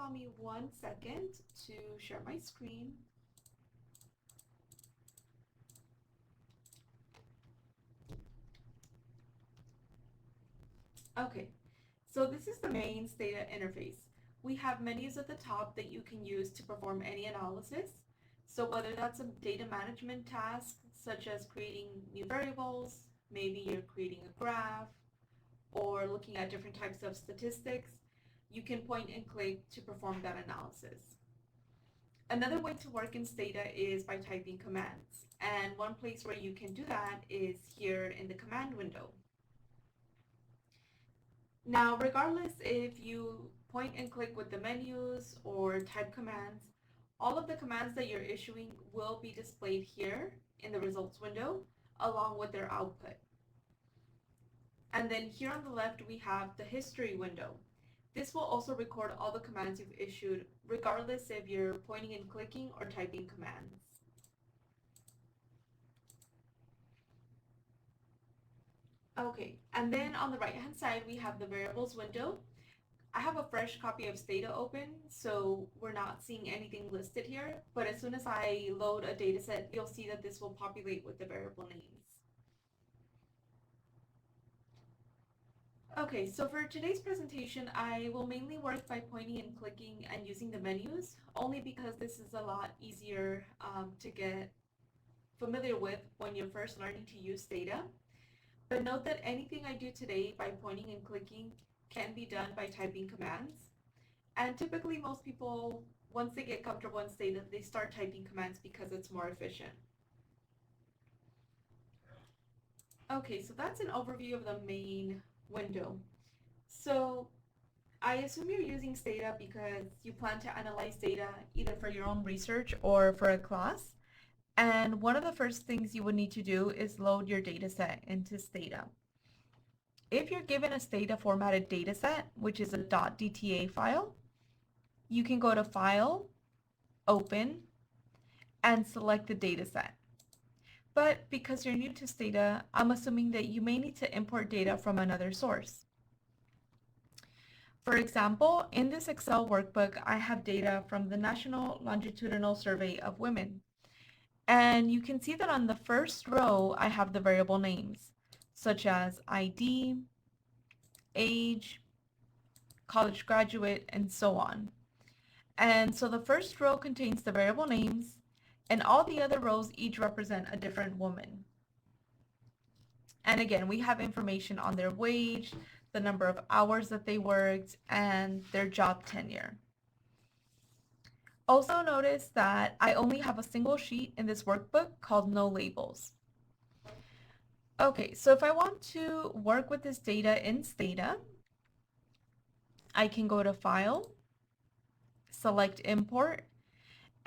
allow me 1 second to share my screen. Okay, so this is the main Stata interface. We have menus at the top that you can use to perform any analysis. So whether that's a data management task, such as creating new variables, maybe you're creating a graph, or looking at different types of statistics, you can point and click to perform that analysis. Another way to work in Stata is by typing commands, and one place where you can do that is here in the command window. Now, regardless if you point and click with the menus or type commands, all of the commands that you're issuing will be displayed here in the results window along with their output. And then here on the left, we have the history window. This will also record all the commands you've issued, regardless if you're pointing and clicking or typing commands. Okay, and then on the right-hand side, we have the variables window. I have a fresh copy of Stata open, so we're not seeing anything listed here, but as soon as I load a dataset, you'll see that this will populate with the variable names. Okay, so for today's presentation, I will mainly work by pointing and clicking and using the menus, only because this is a lot easier to get familiar with when you're first learning to use Stata. But note that anything I do today by pointing and clicking can be done by typing commands. And typically most people, once they get comfortable in Stata, they start typing commands because it's more efficient. Okay, so that's an overview of the main window. So I assume you're using Stata because you plan to analyze data either for your own research or for a class. And one of the first things you would need to do is load your dataset into Stata. If you're given a Stata formatted dataset, which is a .dta file, you can go to File, Open, and select the dataset. But because you're new to Stata, I'm assuming that you may need to import data from another source. For example, in this Excel workbook, I have data from the National Longitudinal Survey of Women. And you can see that on the first row, I have the variable names, such as ID, age, college graduate, and so on. And so the first row contains the variable names, and all the other rows each represent a different woman. And again, we have information on their wage, the number of hours that they worked, and their job tenure. Also notice that I only have a single sheet in this workbook called No Labels. Okay, so if I want to work with this data in Stata, I can go to File, select Import,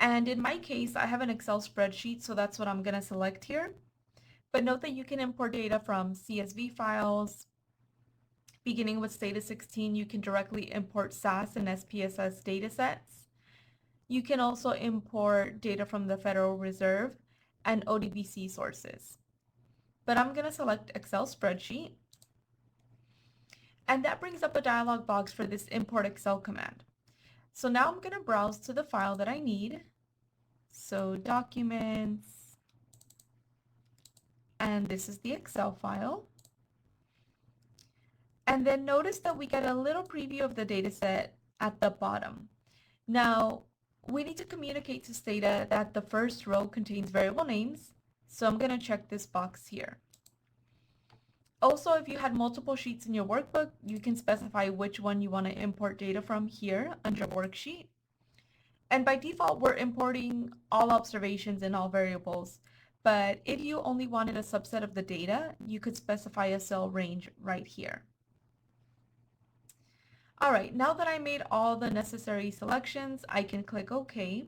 and in my case, I have an Excel spreadsheet, so that's what I'm going to select here. But note that you can import data from CSV files. Beginning with Stata 16, you can directly import SAS and SPSS datasets. You can also import data from the Federal Reserve and ODBC sources. But I'm going to select Excel spreadsheet. And that brings up a dialog box for this import Excel command. So now I'm going to browse to the file that I need. So documents, and this is the Excel file. And then notice that we get a little preview of the dataset at the bottom. Now, we need to communicate to Stata that the first row contains variable names, so I'm going to check this box here. Also, if you had multiple sheets in your workbook, you can specify which one you want to import data from here under Worksheet. And by default, we're importing all observations and all variables. But if you only wanted a subset of the data, you could specify a cell range right here. All right, now that I made all the necessary selections, I can click OK.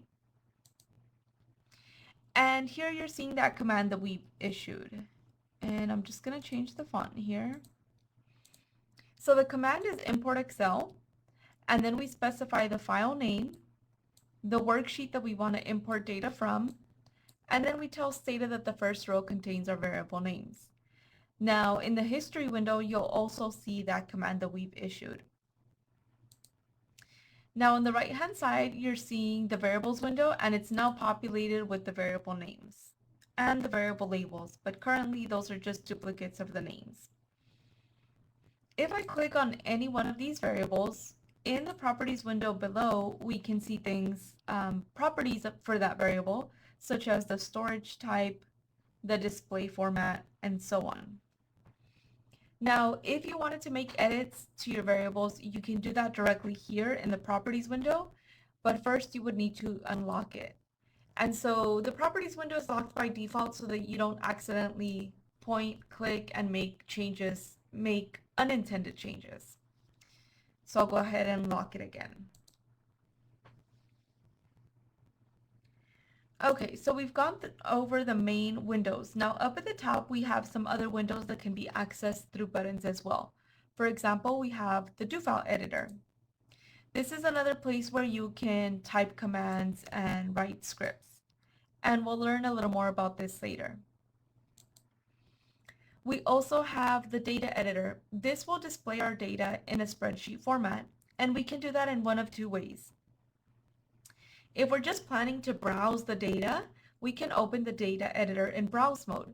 And here you're seeing that command that we issued. And I'm just going to change the font here. So the command is import Excel, and then we specify the file name, the worksheet that we want to import data from, and then we tell Stata that the first row contains our variable names. Now, in the history window, you'll also see that command that we've issued. Now on the right hand side, you're seeing the variables window, and it's now populated with the variable names and the variable labels, but currently those are just duplicates of the names. If I click on any one of these variables, in the properties window below, we can see things, properties for that variable, such as the storage type, the display format, and so on. Now, if you wanted to make edits to your variables, you can do that directly here in the properties window, but first you would need to unlock it. And so the properties window is locked by default so that you don't accidentally point, click, and make changes, make unintended changes. So I'll go ahead and lock it again. Okay, so we've gone over the main windows. Now up at the top, we have some other windows that can be accessed through buttons as well. For example, we have the do file editor. This is another place where you can type commands and write scripts. And we'll learn a little more about this later. We also have the data editor. This will display our data in a spreadsheet format, and we can do that in one of two ways. If we're just planning to browse the data, we can open the data editor in browse mode.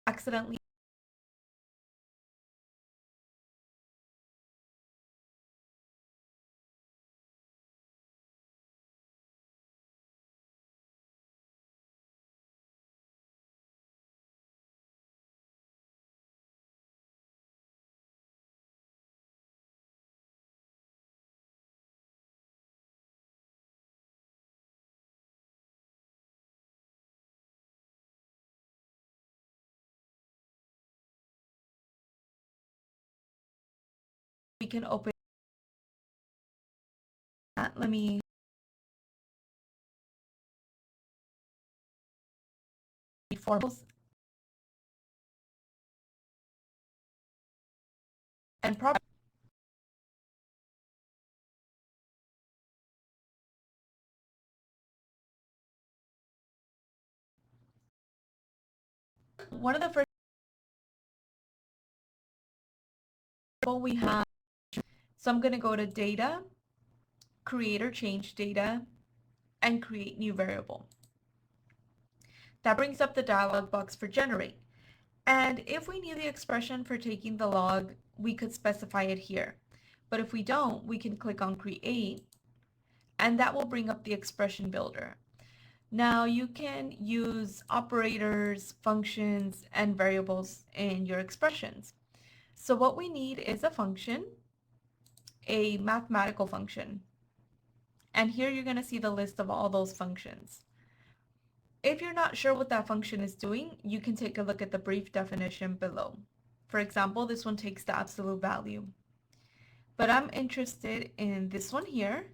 Accidentally we can open that. Let me formals and one of the first we have, so I'm going to go to data, create or change data, and create new variable. That brings up the dialog box for generate. And if we need the expression for taking the log, we could specify it here. But if we don't, we can click on create, and that will bring up the expression builder. Now you can use operators, functions, and variables in your expressions. So what we need is a function, a mathematical function. And here you're going to see the list of all those functions. If you're not sure what that function is doing, you can take a look at the brief definition below. For example, this one takes the absolute value. But I'm interested in this one here.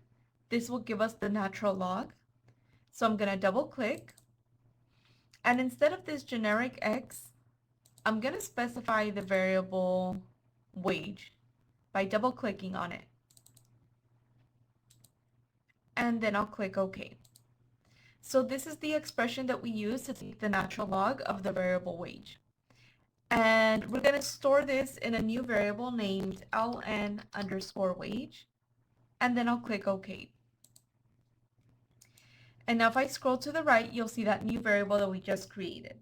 This will give us the natural log. So I'm going to double click. And instead of this generic X, I'm going to specify the variable wage by double clicking on it. And then I'll click OK. So this is the expression that we use to take the natural log of the variable wage. And we're going to store this in a new variable named ln_wage. And then I'll click OK. And now if I scroll to the right, you'll see that new variable that we just created.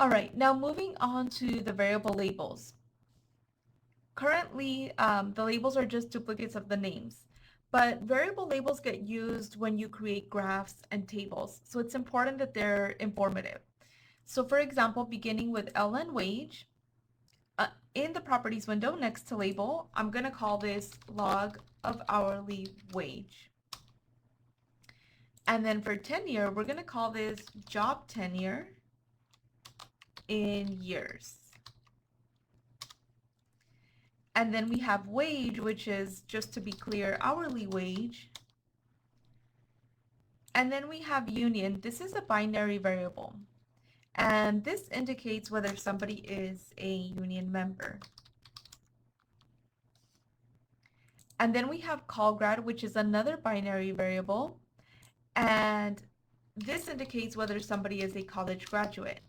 All right, now moving on to the variable labels. Currently, the labels are just duplicates of the names, but variable labels get used when you create graphs and tables, so it's important that they're informative. So for example, beginning with ln wage, in the properties window next to label, I'm going to call this log of hourly wage. And then for tenure, we're going to call this job tenure in years. And then we have wage, which is, just to be clear, hourly wage. And then we have union. This is a binary variable. And this indicates whether somebody is a union member. And then we have call grad, which is another binary variable. And this indicates whether somebody is a college graduate.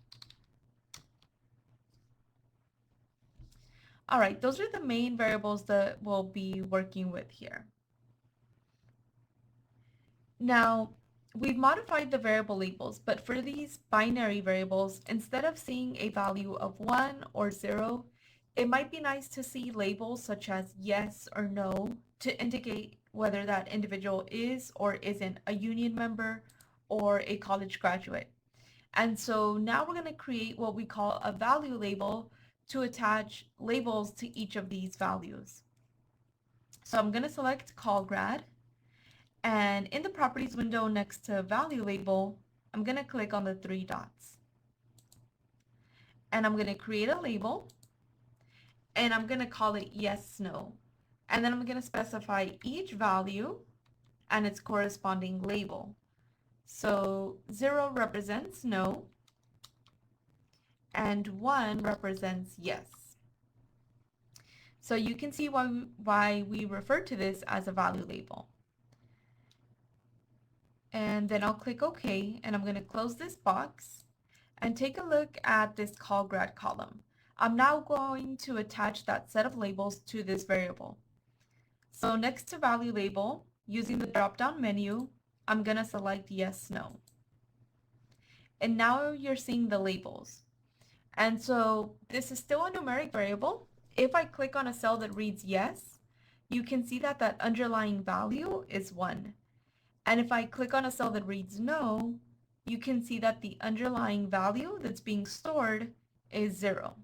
All right, those are the main variables that we'll be working with here. Now, we've modified the variable labels, but for these binary variables, instead of seeing a value of 1 or 0, it might be nice to see labels such as yes or no to indicate whether that individual is or isn't a union member or a college graduate. And so now we're going to create what we call a value label to attach labels to each of these values. So I'm going to select call grad, and in the properties window next to value label, I'm going to click on the 3 dots. And I'm going to create a label, and I'm going to call it yes, no. And then I'm going to specify each value and its corresponding label. So 0 represents no, and 1 represents yes. So you can see why we refer to this as a value label. And then I'll click OK, and I'm going to close this box and take a look at this call grad column. I'm now going to attach that set of labels to this variable. So next to value label, using the drop-down menu, I'm going to select yes, no. And now you're seeing the labels. And so this is still a numeric variable. If I click on a cell that reads yes, you can see that that underlying value is 1. And if I click on a cell that reads no, you can see that the underlying value that's being stored is 0.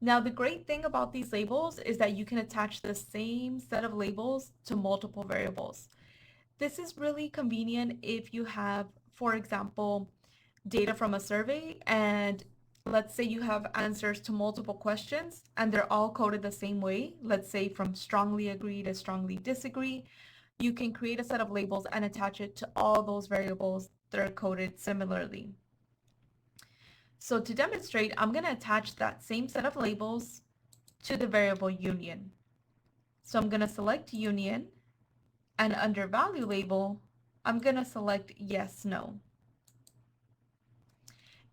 Now, the great thing about these labels is that you can attach the same set of labels to multiple variables. This is really convenient if you have, for example, data from a survey, and let's say you have answers to multiple questions and they're all coded the same way, let's say from strongly agree to strongly disagree. You can create a set of labels and attach it to all those variables that are coded similarly. So to demonstrate, I'm going to attach that same set of labels to the variable union. So I'm going to select union, and under value label, I'm going to select yes, no.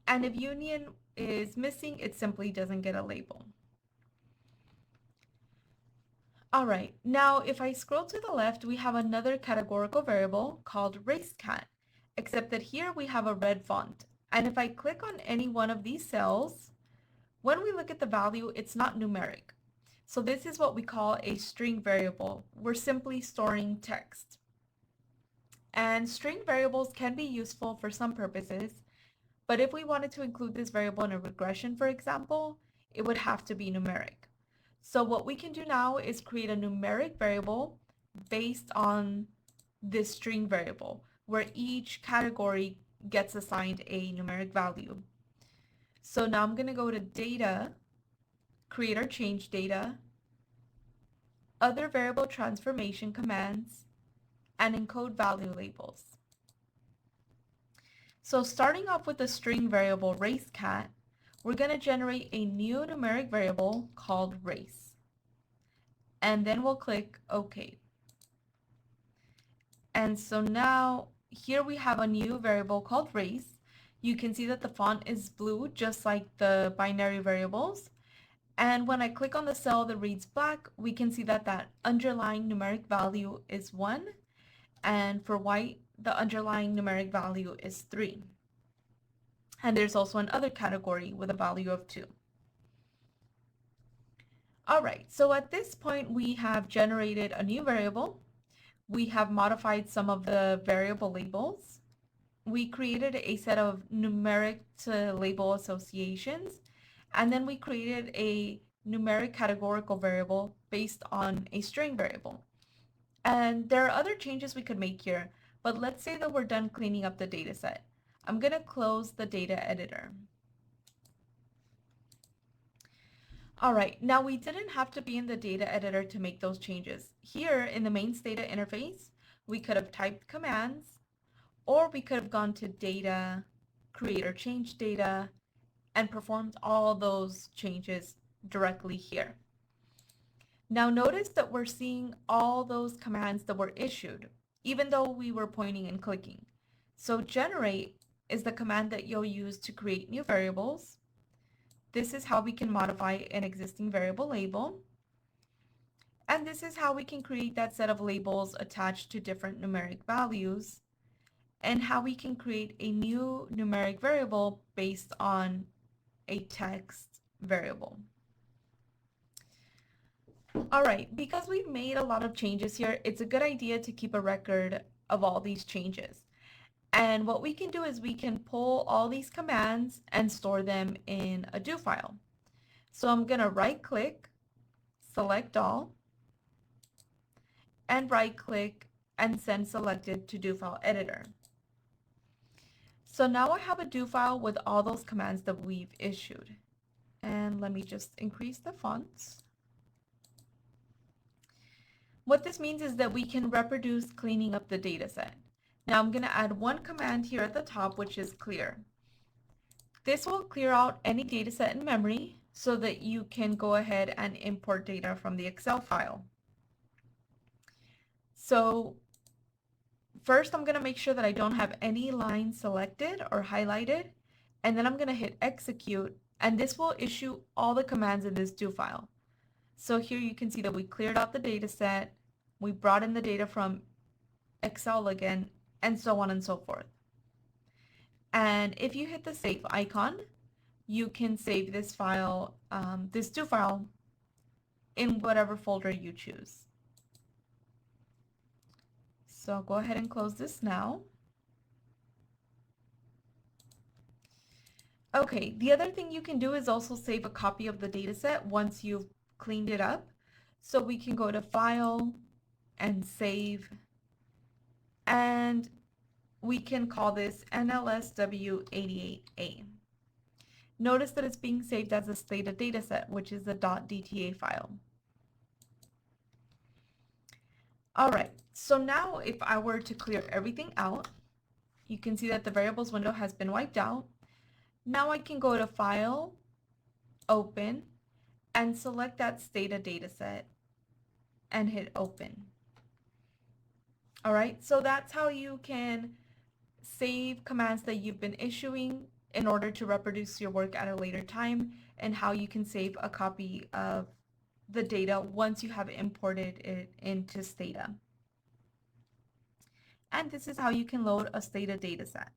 And if union is missing, it simply doesn't get a label. All right, now if I scroll to the left, we have another categorical variable called racecat, except that here we have a red font. And if I click on any one of these cells, when we look at the value, it's not numeric. So this is what we call a string variable. We're simply storing text. And string variables can be useful for some purposes, but if we wanted to include this variable in a regression, for example, it would have to be numeric. So what we can do now is create a numeric variable based on this string variable, where each category gets assigned a numeric value. So now I'm going to go to Data, Create or Change Data, Other Variable Transformation Commands, and Encode Value Labels. So starting off with the string variable racecat, we're going to generate a new numeric variable called race. And then we'll click OK. And so now here we have a new variable called race. You can see that the font is blue, just like the binary variables. And when I click on the cell that reads black, we can see that that underlying numeric value is 1. And for white, the underlying numeric value is 3. And there's also another category with a value of 2. All right, so at this point, we have generated a new variable. We have modified some of the variable labels. We created a set of numeric to label associations, and then we created a numeric categorical variable based on a string variable. And there are other changes we could make here, but let's say that we're done cleaning up the data set. I'm going to close the data editor. All right, now we didn't have to be in the data editor to make those changes. Here in the mains data interface, we could have typed commands, or we could have gone to data create or change data, and performs all those changes directly here. Now notice that we're seeing all those commands that were issued, even though we were pointing and clicking. So generate is the command that you'll use to create new variables. This is how we can modify an existing variable label. And this is how we can create that set of labels attached to different numeric values, and how we can create a new numeric variable based on a text variable. All right, because we've made a lot of changes here, it's a good idea to keep a record of all these changes. And what we can do is we can pull all these commands and store them in a do file. So I'm going to right click, select all, and right click and send selected to do file editor. So now I have a do file with all those commands that we've issued. And let me just increase the fonts. What this means is that we can reproduce cleaning up the data set. Now I'm going to add one command here at the top, which is clear. This will clear out any data set in memory so that you can go ahead and import data from the Excel file. So first I'm going to make sure that I don't have any lines selected or highlighted, and then I'm going to hit execute, and this will issue all the commands in this do file. So here you can see that we cleared out the data set, we brought in the data from Excel again, and so on and so forth. And if you hit the save icon, you can save this file, this do file, in whatever folder you choose. So I'll go ahead and close this now. Okay, the other thing you can do is also save a copy of the data set once you've cleaned it up. So we can go to File and Save, and we can call this NLSW88A. Notice that it's being saved as a Stata dataset, which is a .dta file. All right, so now if I were to clear everything out, you can see that the variables window has been wiped out. Now I can go to File, Open, and select that Stata dataset and hit Open. All right, so that's how you can save commands that you've been issuing in order to reproduce your work at a later time, and how you can save a copy of the data once you have imported it into Stata. And this is how you can load a Stata dataset.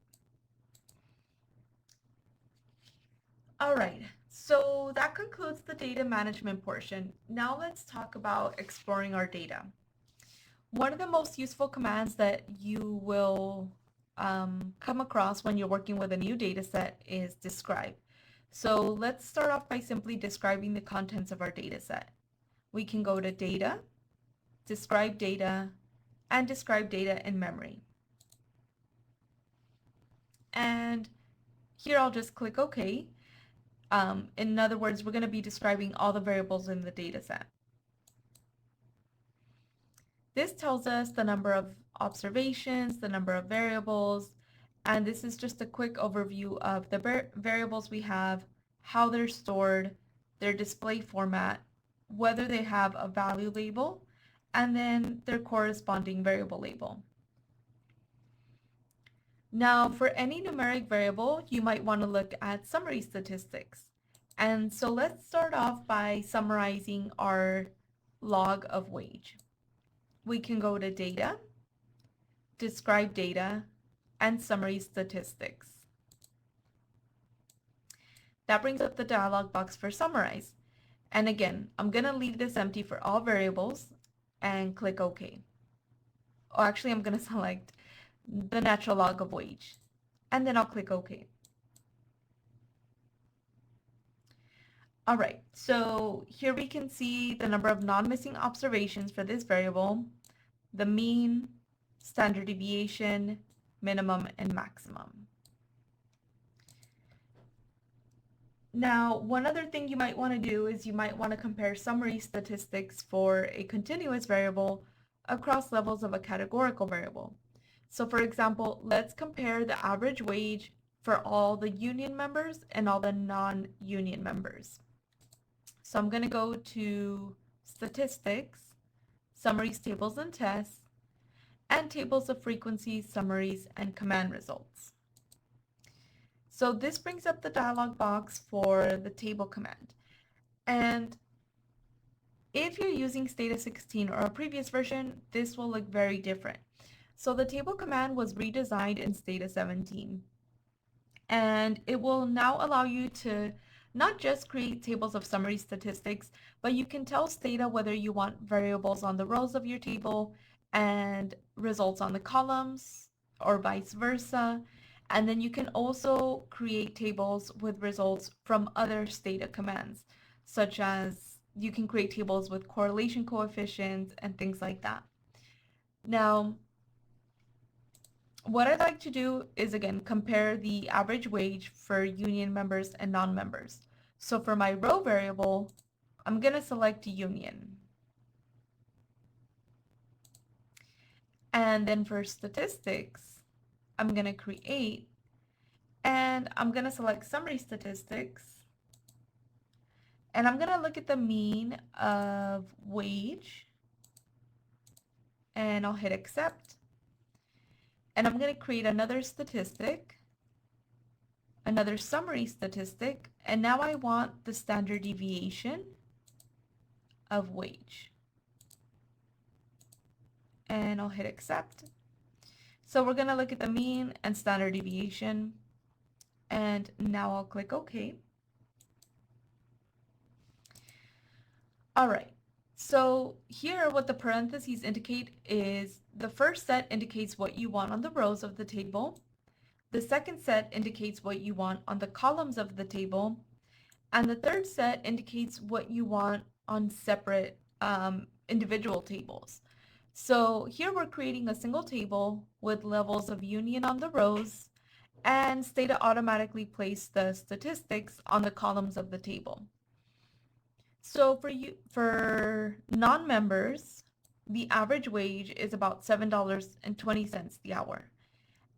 All right, so that concludes the data management portion. Now let's talk about exploring our data. One of the most useful commands that you will come across when you're working with a new data set is describe. So let's start off by simply describing the contents of our data set. We can go to Data, Describe Data, and Describe Data in Memory. And here I'll just click OK. In other words, we're going to be describing all the variables in the data set. This tells us the number of observations, the number of variables, and this is just a quick overview of the variables we have, how they're stored, their display format, whether they have a value label, and then their corresponding variable label. Now, for any numeric variable, you might want to look at summary statistics. And so let's start off by summarizing our log of wage. We can go to Data, Describe Data, and Summary Statistics. That brings up the dialog box for Summarize. And again, I'm going to leave this empty for all variables and click OK. Or actually, I'm going to select the natural log of wage, and then I'll click OK. All right, so here we can see the number of non-missing observations for this variable, the mean, standard deviation, minimum, and maximum. Now, one other thing you might want to do is you might want to compare summary statistics for a continuous variable across levels of a categorical variable. So for example, let's compare the average wage for all the union members and all the non-union members. So I'm going to go to Statistics, Summaries, Tables, and Tests, and Tables of Frequencies, Summaries, and Command Results. So this brings up the dialog box for the table command. And if you're using Stata 16 or a previous version, this will look very different. So the table command was redesigned in Stata 17. And it will now allow you to not just create tables of summary statistics, but you can tell Stata whether you want variables on the rows of your table and results on the columns, or vice versa. And then you can also create tables with results from other Stata commands, such as you can create tables with correlation coefficients and things like that. Now, what I'd like to do is, again, compare the average wage for union members and non-members. So for my row variable, I'm going to select union. And then for statistics, I'm going to create, and I'm going to select summary statistics. And I'm going to look at the mean of wage, and I'll hit accept. And I'm going to create another statistic, another summary statistic, and now I want the standard deviation of wage. And I'll hit accept. So we're going to look at the mean and standard deviation, and now I'll click OK. All right, so here what the parentheses indicate is the first set indicates what you want on the rows of the table. The second set indicates what you want on the columns of the table. And the third set indicates what you want on separate individual tables. So here we're creating a single table with levels of union on the rows, and Stata automatically placed the statistics on the columns of the table. So for non-members, the average wage is about $7.20 the hour.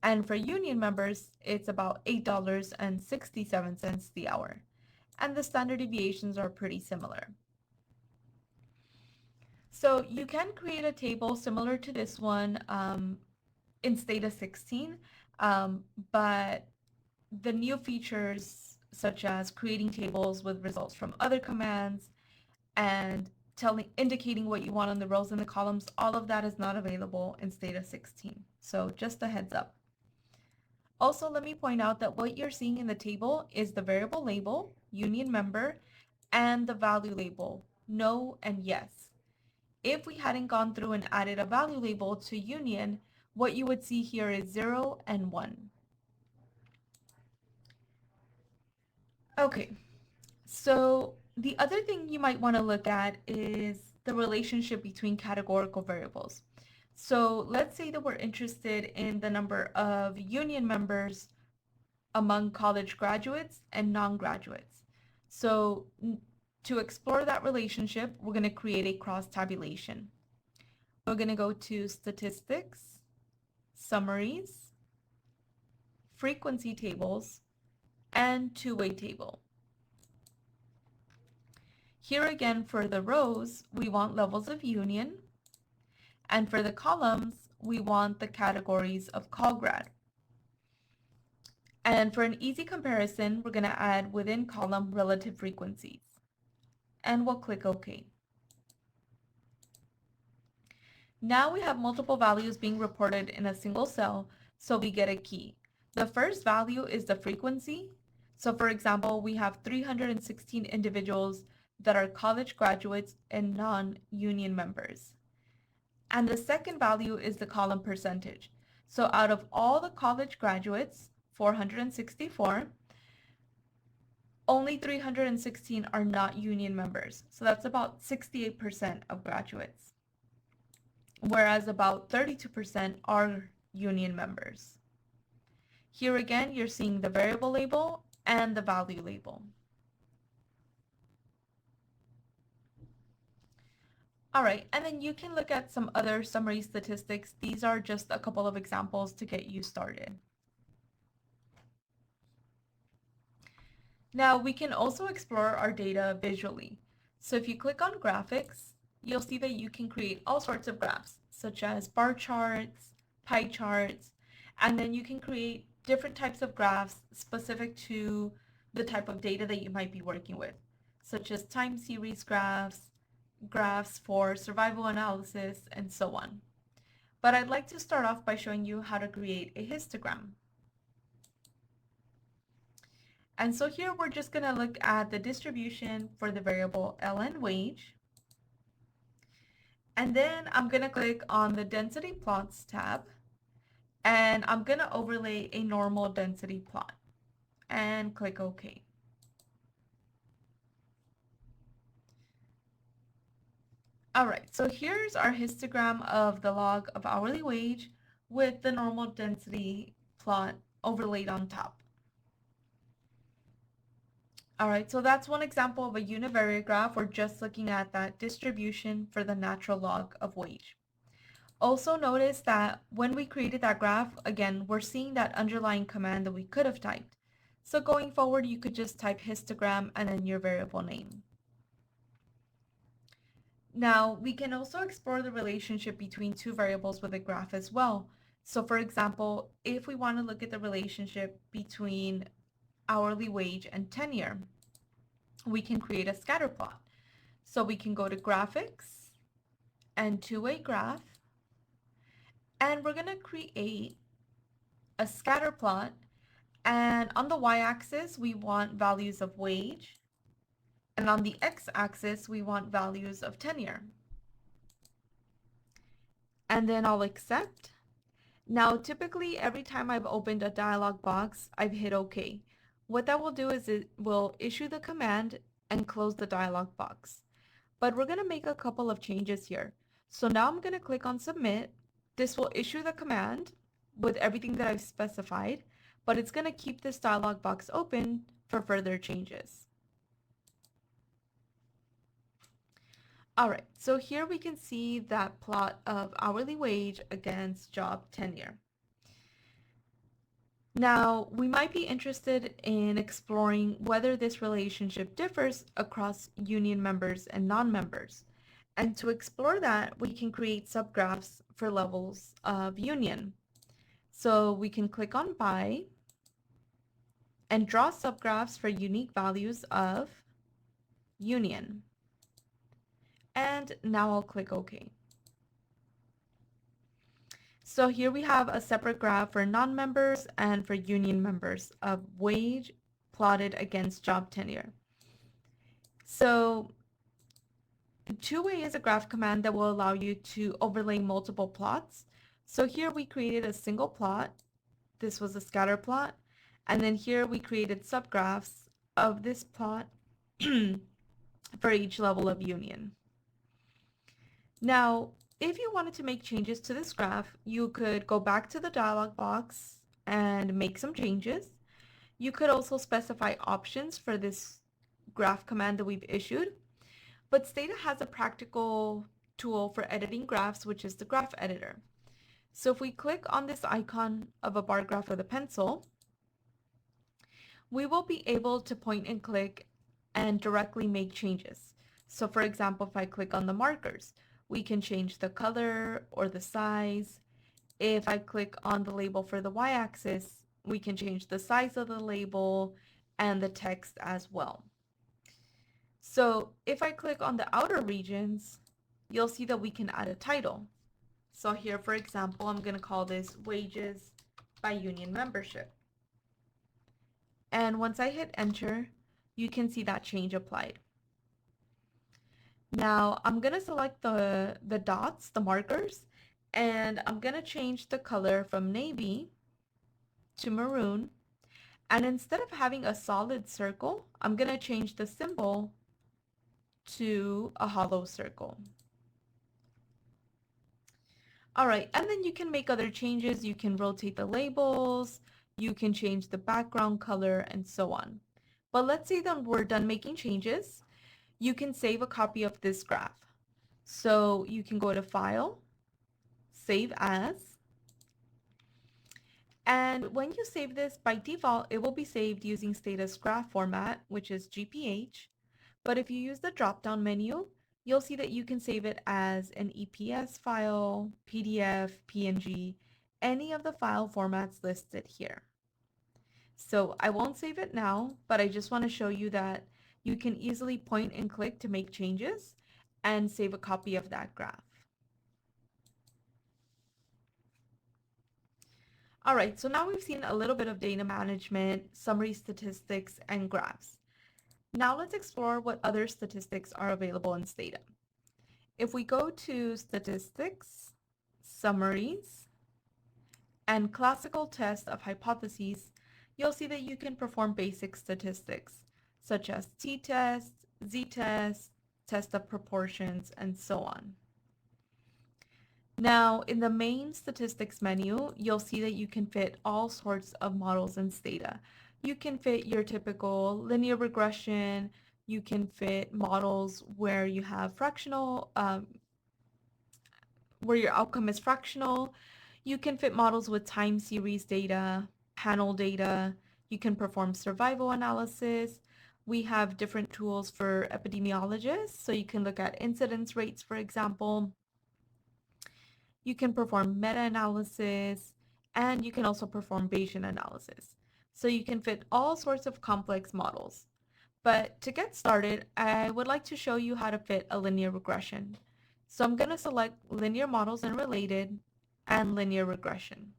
And for union members, it's about $8.67 the hour. And the standard deviations are pretty similar. So you can create a table similar to this one in Stata 16, but the new features such as creating tables with results from other commands and indicating what you want on the rows and the columns, all of that is not available in Stata 16. So just a heads up. Also, let me point out that what you're seeing in the table is the variable label, union member, and the value label, no and yes. If we hadn't gone through and added a value label to union, what you would see here is 0 and 1. Okay, so the other thing you might want to look at is the relationship between categorical variables. So let's say that we're interested in the number of union members among college graduates and non-graduates. So to explore that relationship, we're going to create a cross tabulation. We're going to go to Statistics, Summaries, Frequency Tables, and Two-Way Table. Here again, for the rows, we want levels of union, and for the columns, we want the categories of call grad. And for an easy comparison, we're going to add within column relative frequencies. And we'll click OK. Now we have multiple values being reported in a single cell, so we get a key. The first value is the frequency. So for example, we have 316 individuals that are college graduates and non-union members. And the second value is the column percentage. So out of all the college graduates, 464, only 316 are not union members. So that's about 68% of graduates, whereas about 32% are union members. Here again, you're seeing the variable label and the value label. All right, and then you can look at some other summary statistics. These are just a couple of examples to get you started. Now we can also explore our data visually. So if you click on graphics, you'll see that you can create all sorts of graphs, such as bar charts, pie charts, and then you can create different types of graphs specific to the type of data that you might be working with, such as time series graphs, graphs for survival analysis, and so on. But I'd like to start off by showing you how to create a histogram. And so here we're just going to look at the distribution for the variable ln wage. And then I'm going to click on the density plots tab, and I'm going to overlay a normal density plot and click OK. All right, so here's our histogram of the log of hourly wage with the normal density plot overlaid on top. All right, so that's one example of a univariate graph. We're just looking at that distribution for the natural log of wage. Also notice that when we created that graph, again, we're seeing that underlying command that we could have typed. So going forward, you could just type histogram and then your variable name. Now, we can also explore the relationship between two variables with a graph as well. So for example, if we want to look at the relationship between hourly wage and tenure, we can create a scatter plot. So we can go to graphics and two-way graph, and we're going to create a scatter plot, and on the y-axis we want values of wage, and on the x-axis we want values of tenure. And then I'll accept. Now typically every time I've opened a dialog box, I've hit OK. What that will do is it will issue the command and close the dialog box. But we're going to make a couple of changes here. So now I'm going to click on submit. This will issue the command with everything that I've specified, but it's going to keep this dialog box open for further changes. All right, so here we can see that plot of hourly wage against job tenure. Now, we might be interested in exploring whether this relationship differs across union members and non-members. And to explore that, we can create subgraphs for levels of union. So we can click on by and draw subgraphs for unique values of union. And now I'll click OK. So here we have a separate graph for non-members and for union members of wage plotted against job tenure. So two-way is a graph command that will allow you to overlay multiple plots. So here we created a single plot. This was a scatter plot. And then here we created subgraphs of this plot for each level of union. Now, if you wanted to make changes to this graph, you could go back to the dialog box and make some changes. You could also specify options for this graph command that we've issued. But Stata has a practical tool for editing graphs, which is the graph editor. So if we click on this icon of a bar graph with a pencil, we will be able to point and click and directly make changes. So for example, if I click on the markers, we can change the color or the size. If I click on the label for the y-axis, we can change the size of the label and the text as well. So if I click on the outer regions, you'll see that we can add a title. So here, for example, I'm going to call this Wages by Union Membership. And once I hit enter, you can see that change applied. Now I'm going to select the dots, the markers, and I'm going to change the color from navy to maroon. And instead of having a solid circle, I'm going to change the symbol to a hollow circle. All right, and then you can make other changes. You can rotate the labels, you can change the background color, and so on. But let's say that we're done making changes. You can save a copy of this graph. So you can go to File, Save As, And when you save this, by default, it will be saved using Stata's graph format, which is GPH. But if you use the drop-down menu, you'll see that you can save it as an EPS file, PDF, PNG, any of the file formats listed here. So I won't save it now, but I just want to show you that you can easily point and click to make changes and save a copy of that graph. All right, so now we've seen a little bit of data management, summary statistics, and graphs. Now let's explore what other statistics are available in Stata. If we go to statistics, summaries, and classical test of hypotheses, you'll see that you can perform basic statistics, such as t-test, z-test, test of proportions, and so on. Now, in the main statistics menu, you'll see that you can fit all sorts of models in Stata. You can fit your typical linear regression, you can fit models where you have fractional, where your outcome is fractional. You can fit models with time series data, panel data. You can perform survival analysis. We have different tools for epidemiologists, so you can look at incidence rates, for example. You can perform meta-analysis, and you can also perform Bayesian analysis. So you can fit all sorts of complex models. But to get started, I would like to show you how to fit a linear regression. So I'm going to select linear models and related and linear regression.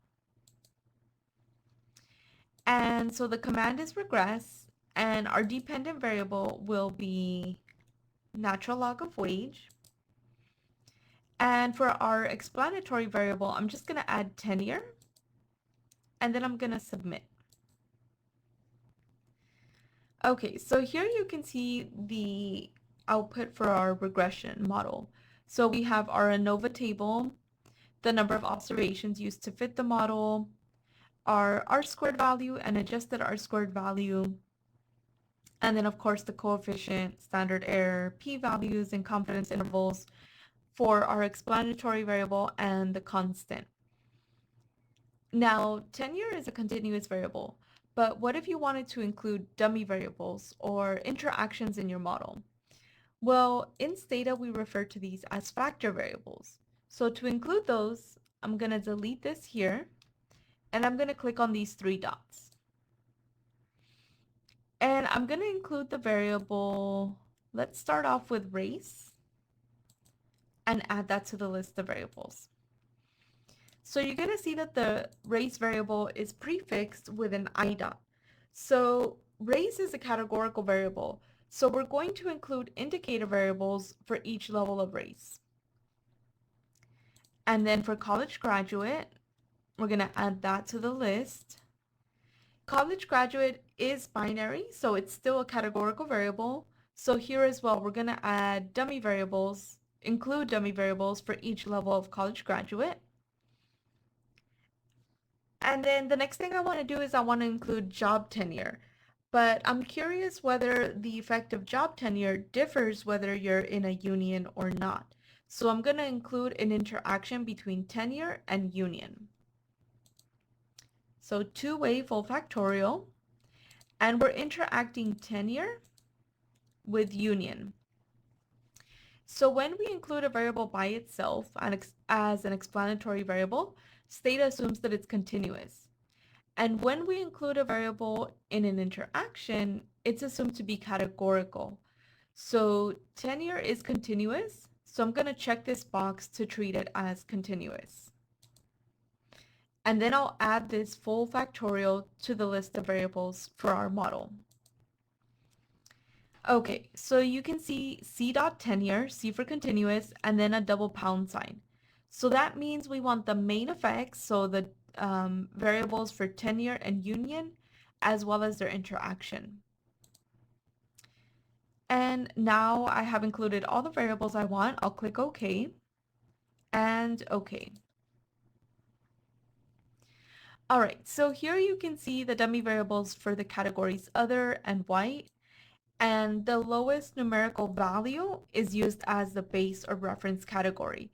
And so the command is regress, and our dependent variable will be natural log of wage. And for our explanatory variable, I'm just going to add tenure, and then I'm going to submit. Okay, so here you can see the output for our regression model. So we have our ANOVA table, the number of observations used to fit the model, our R-squared value and adjusted R-squared value, and then of course the coefficient, standard error, p-values, and confidence intervals for our explanatory variable and the constant. Now, tenure is a continuous variable, but what if you wanted to include dummy variables or interactions in your model? Well, in Stata, we refer to these as factor variables. So to include those, I'm going to delete this here, and I'm going to click on these three dots. And I'm going to include the variable, let's start off with race, and add that to the list of variables. So you're going to see that the race variable is prefixed with an I dot. So race is a categorical variable. So we're going to include indicator variables for each level of race. And then for college graduate, we're going to add that to the list. College graduate is binary, so it's still a categorical variable. So here as well, we're going to add dummy variables, include dummy variables for each level of college graduate. And then the next thing I want to do is I want to include job tenure. But I'm curious whether the effect of job tenure differs whether you're in a union or not. So I'm going to include an interaction between tenure and union. So two-way full factorial, and we're interacting tenure with union. So when we include a variable by itself as an explanatory variable, Stata assumes that it's continuous. And when we include a variable in an interaction, it's assumed to be categorical. So tenure is continuous, so I'm going to check this box to treat it as continuous. And then I'll add this full factorial to the list of variables for our model. Okay, so you can see C dot tenure, C for continuous, and then a double pound sign. So that means we want the main effects, so the variables for tenure and union, as well as their interaction. And now I have included all the variables I want. I'll click OK and OK. All right, so here you can see the dummy variables for the categories other and white, and the lowest numerical value is used as the base or reference category.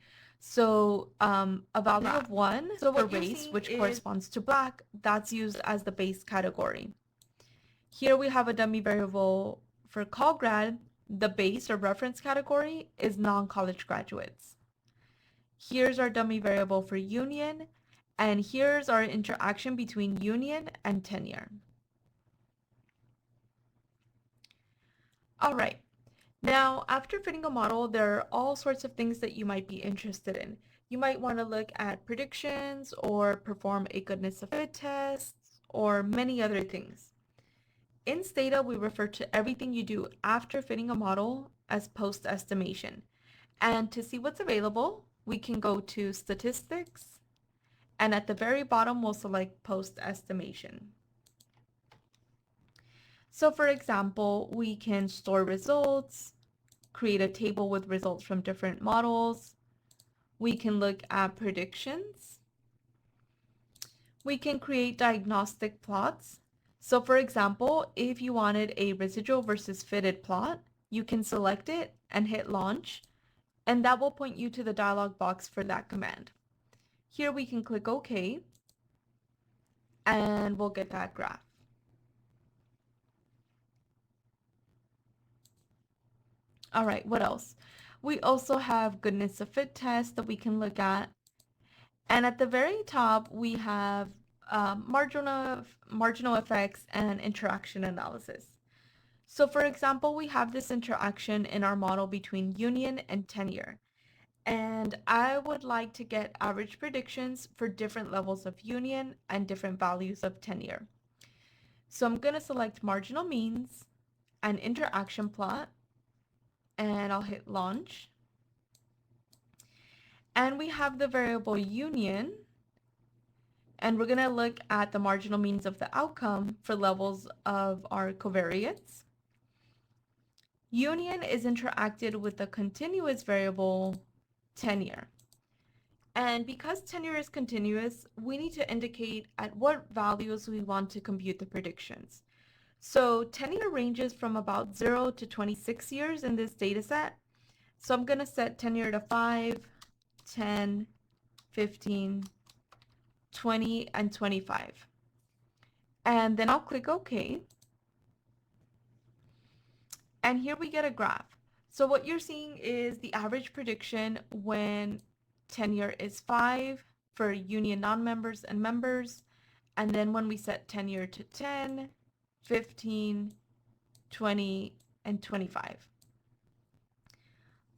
So a value of 1 for race, which corresponds to black, that's used as the base category. Here we have a dummy variable for call grad. The base or reference category is non-college graduates. Here's our dummy variable for union, and here's our interaction between union and tenure. All right. Now, after fitting a model, there are all sorts of things that you might be interested in. You might want to look at predictions or perform a goodness of fit test or many other things. In Stata, we refer to everything you do after fitting a model as post-estimation. And to see what's available, we can go to Statistics, and at the very bottom, we'll select Post-Estimation. So for example, we can store results, create a table with results from different models. We can look at predictions. We can create diagnostic plots. So for example, if you wanted a residual versus fitted plot, you can select it and hit launch, and that will point you to the dialog box for that command. Here we can click OK, and we'll get that graph. All right, what else? We also have goodness of fit tests that we can look at. And at the very top, we have marginal effects and interaction analysis. So for example, we have this interaction in our model between union and tenure. And I would like to get average predictions for different levels of union and different values of tenure. So I'm going to select marginal means and interaction plot, and I'll hit launch. And we have the variable union, and we're going to look at the marginal means of the outcome for levels of our covariates. Union is interacted with the continuous variable tenure. And because tenure is continuous, we need to indicate at what values we want to compute the predictions. So tenure ranges from about 0 to 26 years in this data set. So I'm going to set tenure to 5, 10, 15, 20, and 25. And then I'll click OK. And here we get a graph. So what you're seeing is the average prediction when tenure is 5 for union non-members and members. And then when we set tenure to 10, 15, 20, and 25.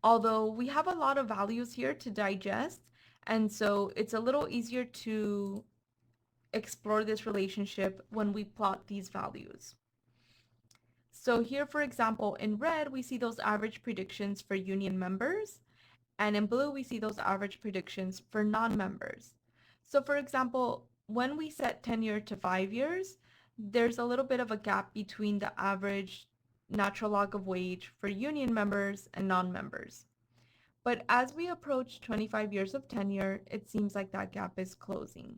Although we have a lot of values here to digest, and so it's a little easier to explore this relationship when we plot these values. So here, for example, in red, we see those average predictions for union members, and in blue, we see those average predictions for non-members. So for example, when we set tenure to 5 years, there's a little bit of a gap between the average natural log of wage for union members and non-members. But as we approach 25 years of tenure, it seems like that gap is closing.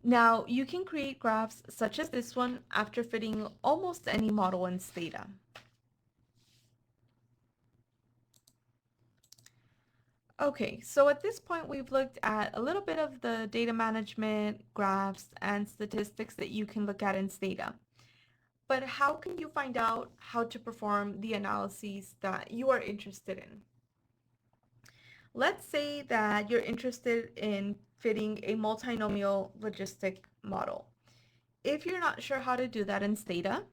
Now, you can create graphs such as this one after fitting almost any model in Stata. Okay, so at this point, we've looked at a little bit of the data management, graphs, and statistics that you can look at in Stata. But how can you find out how to perform the analyses that you are interested in? Let's say that you're interested in fitting a multinomial logistic model. If you're not sure how to do that in Stata,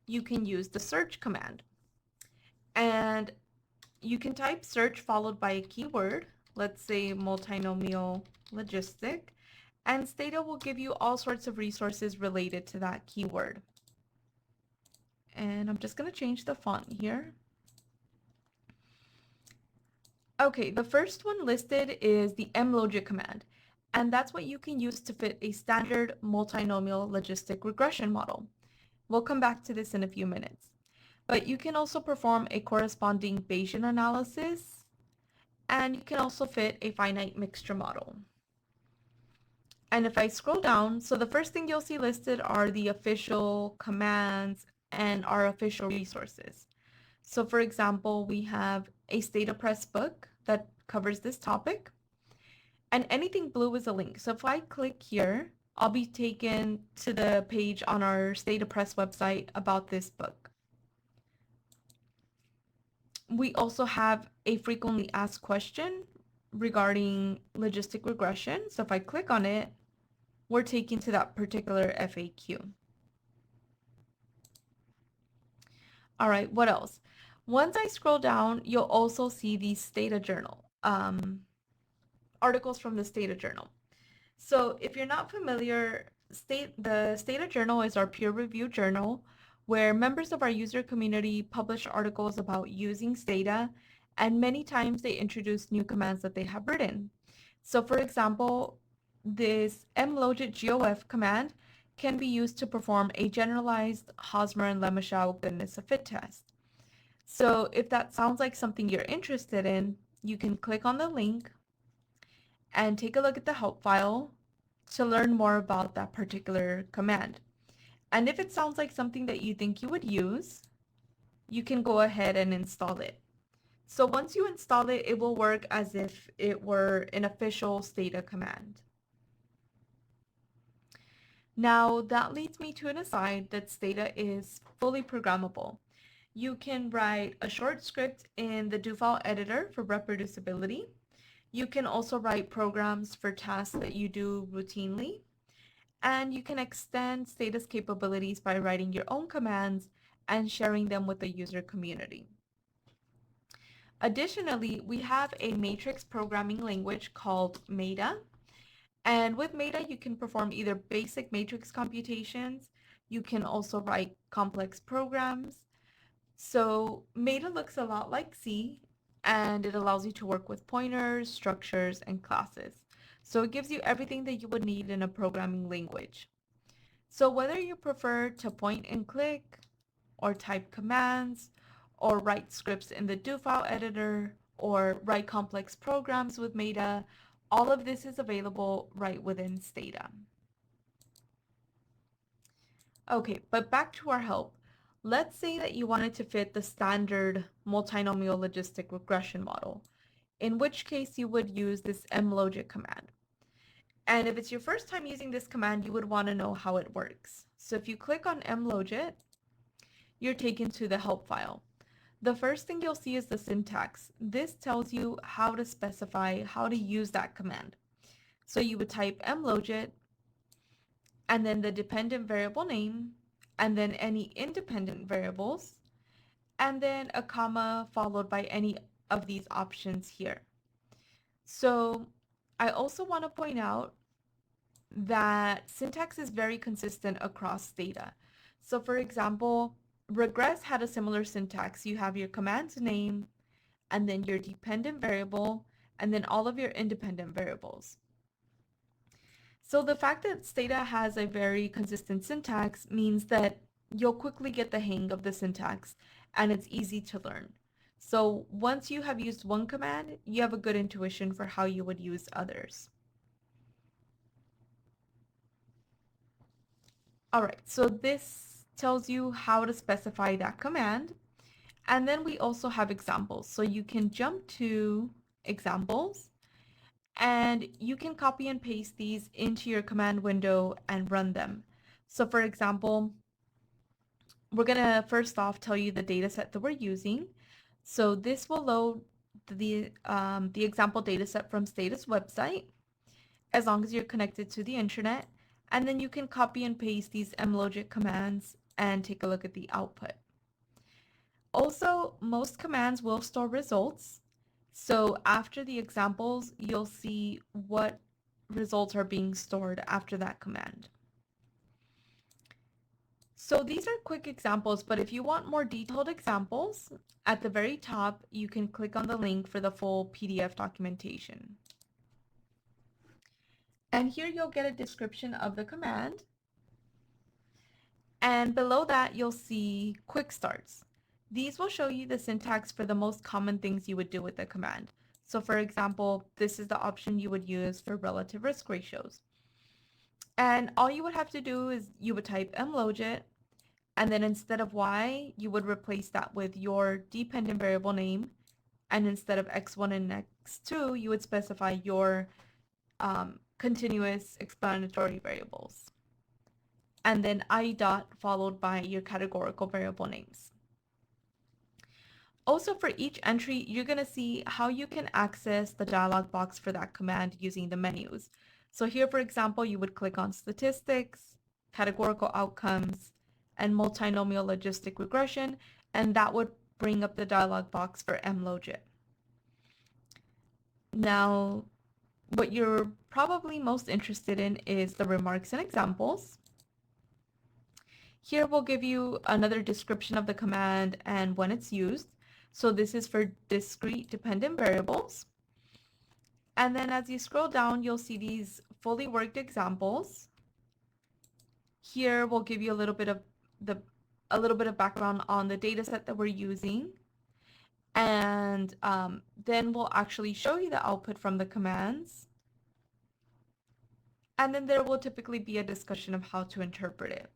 you can use the search command. And you can type search followed by a keyword, let's say multinomial logistic, and Stata will give you all sorts of resources related to that keyword. And I'm just going to change the font here. Okay, the first one listed is the mlogit command, and that's what you can use to fit a standard multinomial logistic regression model. We'll come back to this in a few minutes. But you can also perform a corresponding Bayesian analysis, and you can also fit a finite mixture model. And if I scroll down, so the first thing you'll see listed are the official commands and our official resources. So for example, we have a Stata Press book that covers this topic, and anything blue is a link. So if I click here, I'll be taken to the page on our Stata Press website about this book. We also have a frequently asked question regarding logistic regression. So if I click on it, we're taken to that particular FAQ. All right, what else? Once I scroll down, you'll also see the Stata Journal, articles from the Stata Journal. So if you're not familiar, the Stata Journal is our peer-reviewed journal where members of our user community publish articles about using Stata, and many times they introduce new commands that they have written. So for example, this mlogit-gof command can be used to perform a generalized Hosmer and Lemeshow goodness of fit test. So if that sounds like something you're interested in, you can click on the link and take a look at the help file to learn more about that particular command. And if it sounds like something that you think you would use, you can go ahead and install it. So once you install it, it will work as if it were an official Stata command. Now that leads me to an aside that Stata is fully programmable. You can write a short script in the do file editor for reproducibility. You can also write programs for tasks that you do routinely. And you can extend Stata's capabilities by writing your own commands and sharing them with the user community. Additionally, we have a matrix programming language called Meta. And with Meta, you can perform either basic matrix computations. You can also write complex programs. So Meta looks a lot like C, and it allows you to work with pointers, structures, and classes. So it gives you everything that you would need in a programming language. So whether you prefer to point and click, or type commands, or write scripts in the do file editor, or write complex programs with Meta, all of this is available right within Stata. Okay, but back to our help. Let's say that you wanted to fit the standard multinomial logistic regression model, in which case you would use this mlogit command. And if it's your first time using this command, you would want to know how it works. So if you click on mlogit, you're taken to the help file. The first thing you'll see is the syntax. This tells you how to specify how to use that command. So you would type mlogit and then the dependent variable name and then any independent variables and then a comma followed by any of these options here. So I also want to point out that syntax is very consistent across data. So for example, regress had a similar syntax. You have your command's name, and then your dependent variable, and then all of your independent variables. So the fact that Stata has a very consistent syntax means that you'll quickly get the hang of the syntax, and it's easy to learn. So once you have used one command, you have a good intuition for how you would use others. All right, so this tells you how to specify that command. And then we also have examples. So you can jump to examples and you can copy and paste these into your command window and run them. So for example, we're gonna first off tell you the data set that we're using. So this will load the example data set from Stata's website, as long as you're connected to the internet. And then you can copy and paste these mlogit commands and take a look at the output. Also, most commands will store results. So after the examples, you'll see what results are being stored after that command. So these are quick examples, but if you want more detailed examples, at the very top, you can click on the link for the full PDF documentation. And here you'll get a description of the command. And below that, you'll see quick starts. These will show you the syntax for the most common things you would do with the command. So for example, this is the option you would use for relative risk ratios. And all you would have to do is you would type mlogit, And then instead of y, you would replace that with your dependent variable name. And instead of x1 and x2, you would specify your continuous explanatory variables. And then I dot followed by your categorical variable names. Also, for each entry, you're going to see how you can access the dialog box for that command using the menus. So here, for example, you would click on statistics, categorical outcomes, and multinomial logistic regression, and that would bring up the dialog box for mlogit. Now, what you're probably most interested in is the remarks and examples. Here we'll give you another description of the command and when it's used. So this is for discrete dependent variables. And then as you scroll down, you'll see these fully worked examples. Here we'll give you a little bit of background on the data set that we're using. And then we'll actually show you the output from the commands. And then there will typically be a discussion of how to interpret it.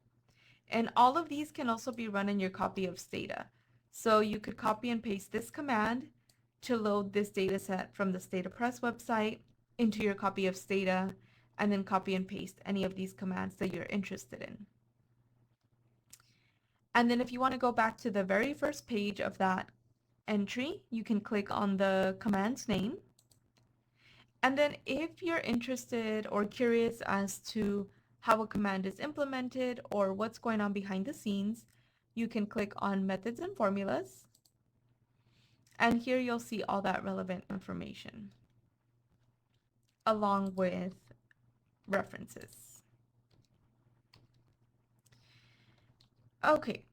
And all of these can also be run in your copy of Stata. So you could copy and paste this command to load this data set from the Stata Press website into your copy of Stata, and then copy and paste any of these commands that you're interested in. And then if you want to go back to the very first page of that entry, you can click on the command's name. And then if you're interested or curious as to how a command is implemented or what's going on behind the scenes, you can click on Methods and Formulas. And here you'll see all that relevant information along with references. Okay,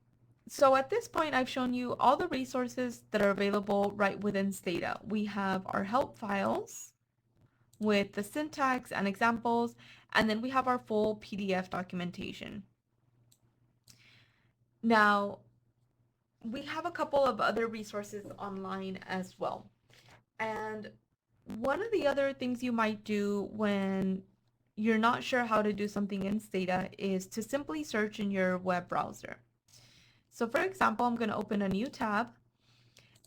so at this point I've shown you all the resources that are available right within Stata. We have our help files with the syntax and examples, and then we have our full PDF documentation. Now, we have a couple of other resources online as well. And one of the other things you might do when you're not sure how to do something in Stata is to simply search in your web browser. So for example, I'm going to open a new tab,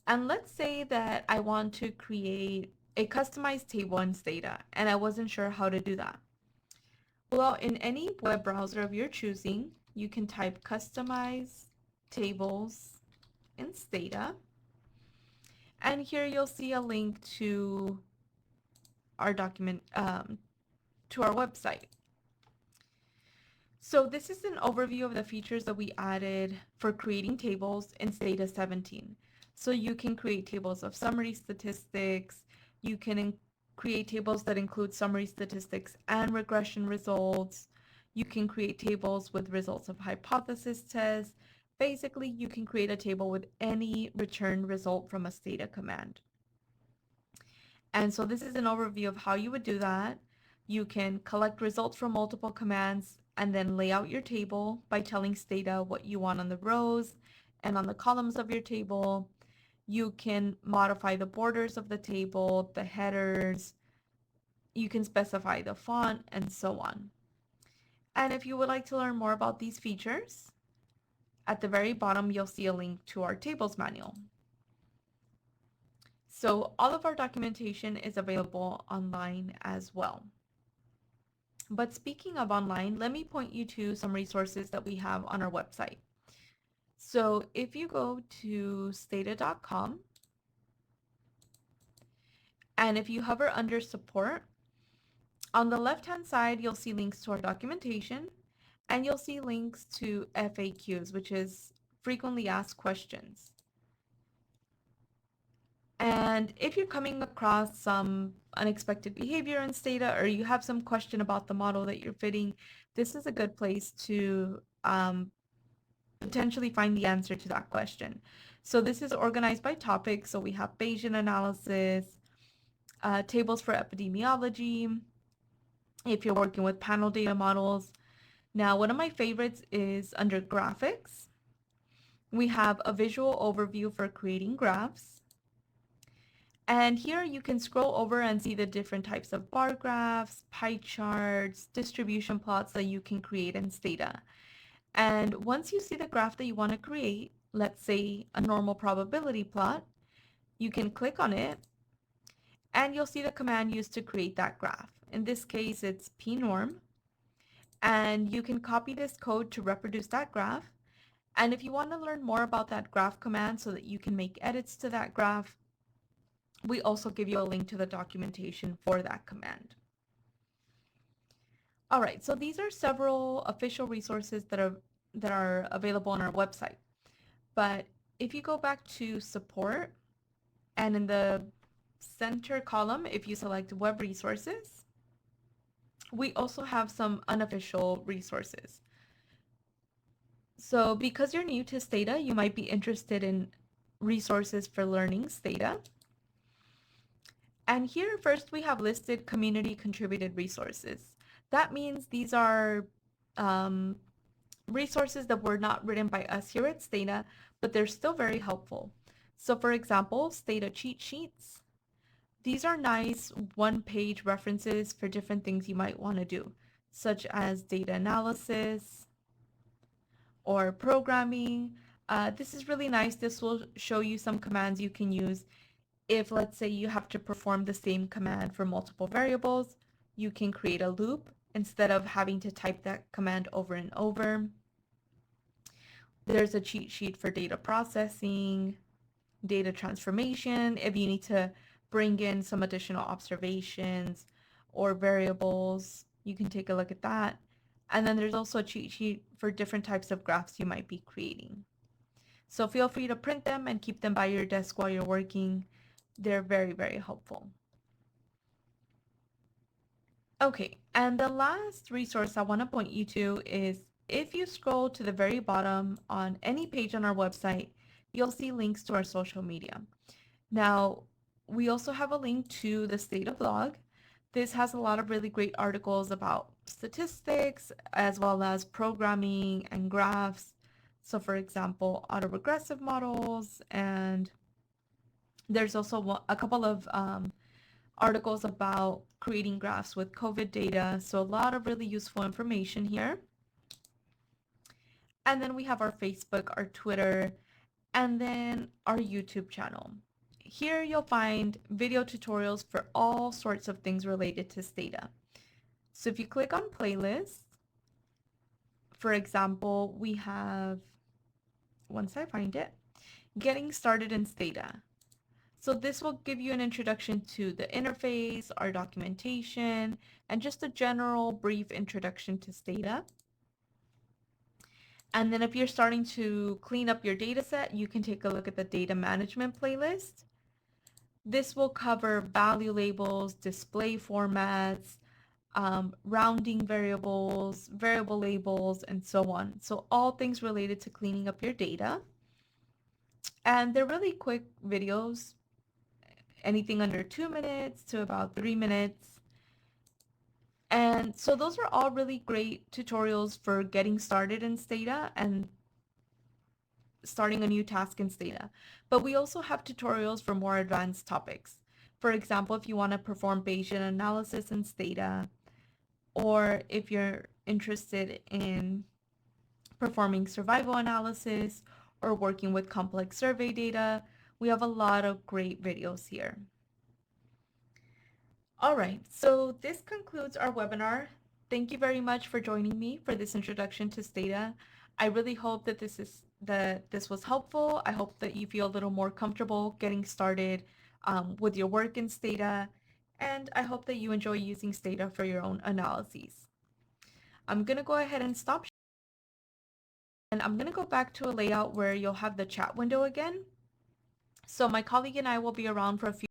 and let's say that I want to create a customized table in Stata, and I wasn't sure how to do that. Well, in any web browser of your choosing, you can type customize tables in Stata, and here you'll see a link to our document, to our website. So this is an overview of the features that we added for creating tables in Stata 17. So you can create tables of summary statistics, you can create tables that include summary statistics and regression results, you can create tables with results of hypothesis tests. Basically, you can create a table with any returned result from a Stata command. And so this is an overview of how you would do that. You can collect results from multiple commands and then lay out your table by telling Stata what you want on the rows and on the columns of your table. You can modify the borders of the table, the headers, you can specify the font, and so on. And if you would like to learn more about these features, at the very bottom you'll see a link to our tables manual. So all of our documentation is available online as well. But speaking of online, let me point you to some resources that we have on our website. So if you go to stata.com, and if you hover under support, on the left-hand side, you'll see links to our documentation, and you'll see links to FAQs, which is frequently asked questions. And if you're coming across some unexpected behavior in Stata, or you have some question about the model that you're fitting, this is a good place to potentially find the answer to that question. So this is organized by topic. So we have Bayesian analysis, tables for epidemiology, if you're working with panel data models. Now, one of my favorites is under graphics. We have a visual overview for creating graphs. And here you can scroll over and see the different types of bar graphs, pie charts, distribution plots that you can create in Stata. And once you see the graph that you want to create, let's say a normal probability plot, you can click on it and you'll see the command used to create that graph. In this case, it's pnorm. And you can copy this code to reproduce that graph. And if you want to learn more about that graph command so that you can make edits to that graph, we also give you a link to the documentation for that command. All right, so these are several official resources that are available on our website. But if you go back to support and in the center column, if you select web resources, we also have some unofficial resources. So because you're new to Stata, you might be interested in resources for learning Stata. And here first we have listed community contributed resources. That means these are resources that were not written by us here at Stata, but they're still very helpful. So for example, Stata cheat sheets. These are nice one-page references for different things you might want to do, such as data analysis or programming. This is really nice. This will show you some commands you can use if, let's say, you have to perform the same command for multiple variables. You can create a loop instead of having to type that command over and over. There's a cheat sheet for data processing, data transformation, if you need to bring in some additional observations or variables, you can take a look at that. And then there's also a cheat sheet for different types of graphs you might be creating. So feel free to print them and keep them by your desk while you're working. They're very, very helpful. Okay, and the last resource I want to point you to is if you scroll to the very bottom on any page on our website, you'll see links to our social media. Now, we also have a link to the Stata blog. This has a lot of really great articles about statistics as well as programming and graphs. So for example, autoregressive models, and there's also a couple of articles about creating graphs with COVID data. So a lot of really useful information here. And then we have our Facebook, our Twitter, and then our YouTube channel. Here you'll find video tutorials for all sorts of things related to Stata. So if you click on playlists, for example, we have, once I find it, getting started in Stata. So this will give you an introduction to the interface, our documentation, and just a general brief introduction to Stata. And then if you're starting to clean up your data set, you can take a look at the data management playlist. This will cover value labels, display formats, rounding variables, variable labels, and so on. So all things related to cleaning up your data. And they're really quick videos, anything under 2 minutes to about 3 minutes. And so those are all really great tutorials for getting started in Stata and starting a new task in Stata. But we also have tutorials for more advanced topics. For example, if you want to perform Bayesian analysis in Stata, or if you're interested in performing survival analysis or working with complex survey data, we have a lot of great videos here. All right, so this concludes our webinar. Thank you very much for joining me for this introduction to Stata. I really hope that this was helpful. I hope that you feel a little more comfortable getting started with your work in Stata, and I hope that you enjoy using Stata for your own analyses. I'm going to go ahead and stop, and I'm going to go back to a layout where you'll have the chat window again. So my colleague and I will be around for a few